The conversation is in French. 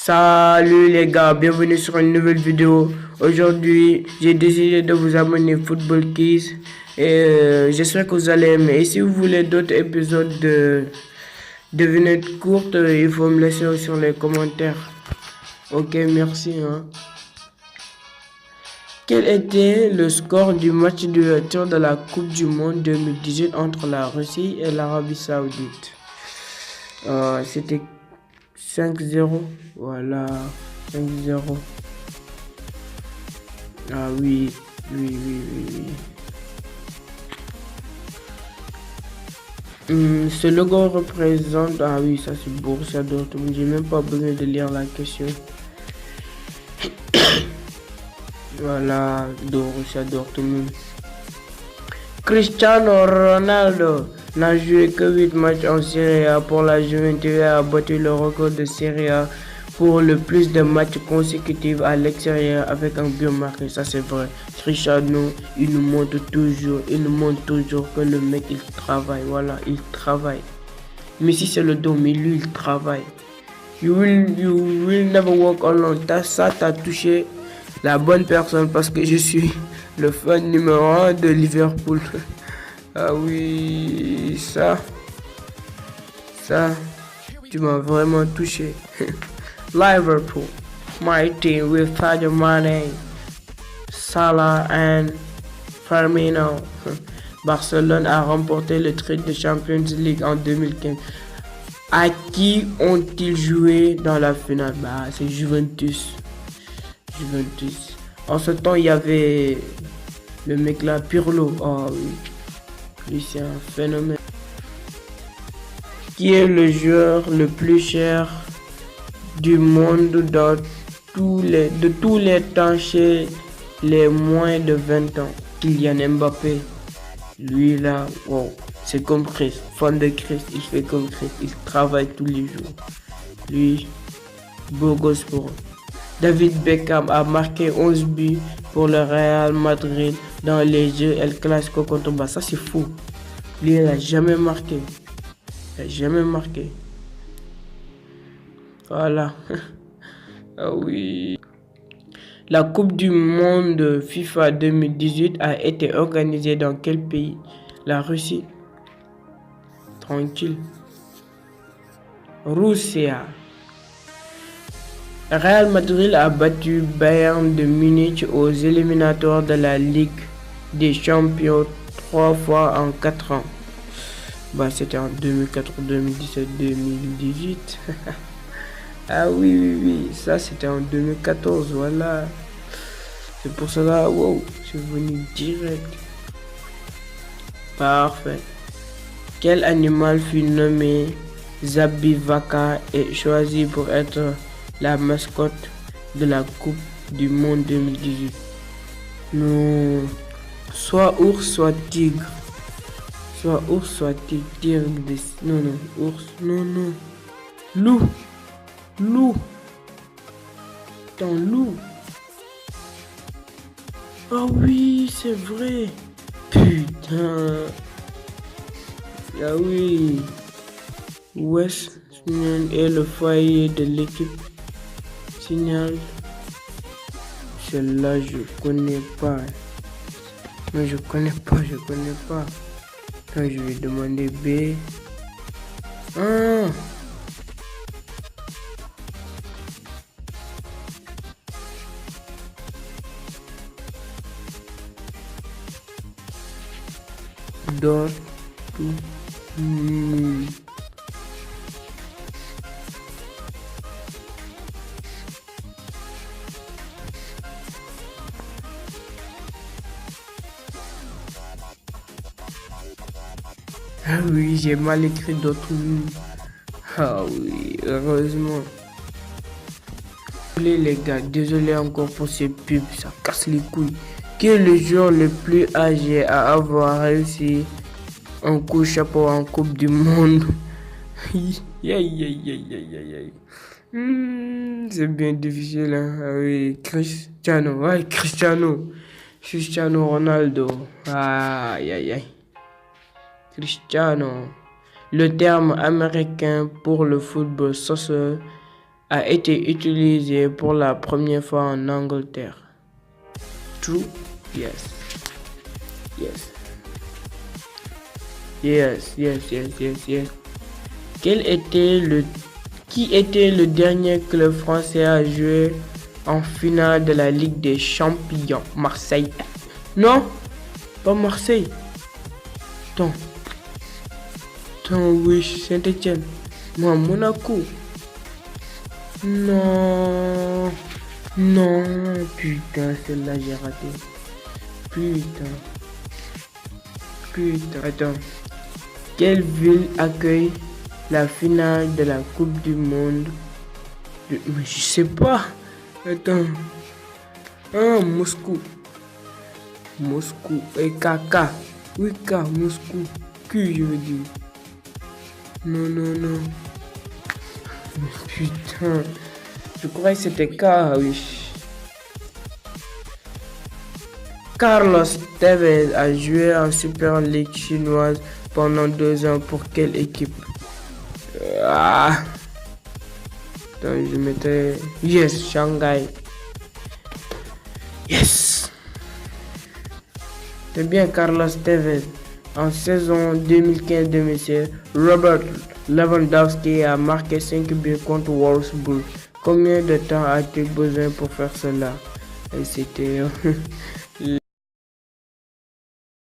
Salut les gars, bienvenue sur une nouvelle vidéo. Aujourd'hui, j'ai décidé de vous amener Football Kids et j'espère que vous allez aimer. Et si vous voulez d'autres épisodes de devinettes courtes, il faut me laisser sur les commentaires. Ok, merci. Quel était le score du match d'ouverture de la Coupe du Monde 2018 entre la Russie et l'Arabie Saoudite? C'était 5-0. Voilà, 5-0. Ah oui, oui. Ce logo représente... Ah oui, ça c'est Borussia Dortmund. J'ai même pas besoin de lire la question. Voilà, Borussia Dortmund. Cristiano Ronaldo n'a joué que 8 matchs en Serie A pour la Juventus et a battu le record de Serie A pour le plus de matchs consécutifs à l'extérieur avec un but marqué. Ça c'est vrai. Cristiano, il nous montre toujours que le mec il travaille. Voilà, il travaille. Mais si c'est le dos, mais lui il travaille. You will never walk alone. Ça t'as touché la bonne personne parce que je suis le fan numéro 1 de Liverpool. Ah oui, ça, tu m'as vraiment touché. Liverpool, my team with Sadio Mane, Salah and Firmino. Barcelone a remporté le titre de Champions League en 2015. À qui ont-ils joué dans la finale? Bah, c'est Juventus. En ce temps, il y avait le mec là, Pirlo. Oh oui, lui c'est un phénomène. Qui est le joueur le plus cher du monde de tous les temps chez les moins de 20 ans? Kylian Mbappé. Lui là, wow, c'est comme Chris, fan de Chris, il fait comme Chris, il travaille tous les jours. Lui, beau gosse pour eux. David Beckham a marqué 11 buts pour le Real Madrid dans les jeux El Clasico contre Barça. Ça c'est fou. Lui, il n'a jamais marqué. Voilà. Ah oui. La Coupe du Monde FIFA 2018 a été organisée dans quel pays? La Russie. Tranquille. Russia. Real Madrid a battu Bayern de Munich aux éliminatoires de la Ligue des Champions 3 fois en 4 ans. Bah, c'était en 2004, 2017, 2018. Ah oui, ça c'était en 2014, voilà. C'est pour cela, wow, je suis venu direct. Parfait. Quel animal fut nommé Zabivaka et choisi pour être la mascotte de la Coupe du Monde 2018? Non, soit ours, soit tigre. Soit ours, soit tigre. Non, ours, non. Loup. Attends, loup. Ah oui, c'est vrai. Putain. Ah oui. West est le foyer de l'équipe. Signal. Celle-là, je connais pas. Non, je connais pas. Quand je vais demander B. Ah. Dortmund. Ah oui, j'ai mal écrit Dortmund. Ah oui, heureusement. Désolé les gars, désolé encore pour ces pubs, ça casse les couilles. Qui est le joueur le plus âgé à avoir réussi un coup de chapeau en Coupe du Monde? C'est bien difficile, hein? Ah oui, Cristiano Ronaldo. Aïe. Cristiano. Le terme américain pour le football soccer a été utilisé pour la première fois en Angleterre? True? Yes. Yes. Yes, yes, yes, yes, yes. Qui était le dernier club français à jouer en finale de la Ligue des Champions? Marseille. Non, pas Marseille. Attends, oui, Saint-Etienne. Non, Monaco. Non, putain, celle-là j'ai raté. Putain, attends. Quelle ville accueille la finale de la Coupe du Monde? Mais je sais pas. Attends. Ah, Moscou. Et K. Oui, K, Moscou. Q, je veux dire. Non. Putain. Je croyais que c'était K, oui. Carlos Tevez a joué en Super League chinoise pendant 2 ans pour quelle équipe? Attends, je mettais... Yes, Shanghai. Yes. C'est bien Carlos Tevez. En saison 2015-2016, Robert Lewandowski a marqué 5 buts contre Wolfsburg. Combien de temps a-t-il besoin pour faire cela? Et c'était